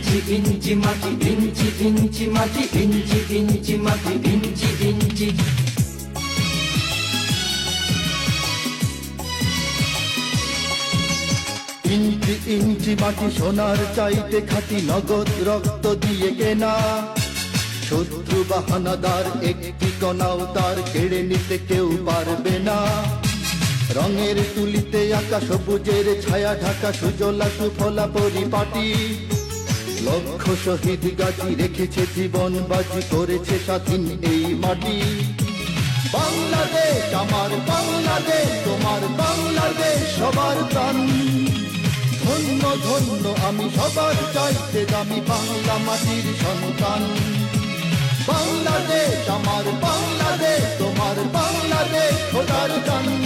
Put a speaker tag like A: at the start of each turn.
A: ইঞ্চি ইঞ্চি মাটি, ইঞ্চি ইঞ্চি মাটি, ইঞ্চি ইঞ্চি মাটি, ইঞ্চি ইঞ্চি।
B: ইঞ্চি ইঞ্চি মাটি সোনার চাইতে খাঁটি, নগদ রক্ত দিয়ে কেনা। শত্রু বাহানাদার একটি কণাও তার কেড়ে নিতে কেউ পারবে না। রঙের তুলিতে আঁকা সবুজের ছায়া ঢাকা সুজলা সুফলা পরিপাটি। লক্ষ শহীদ গাজী রেখেছে জীবন বাজি, করেছে স্বাধীন এই মাটি। বাংলাদেশ আমার বাংলাদেশ, তোমার বাংলাদেশ সবার প্রাণ। ধন্য ধন্য আমি সবার চাইতে দামি বাংলা মাটির সন্তান। বাংলাদেশ আমার বাংলাদেশ, তোমার বাংলাদেশ খোদার গান।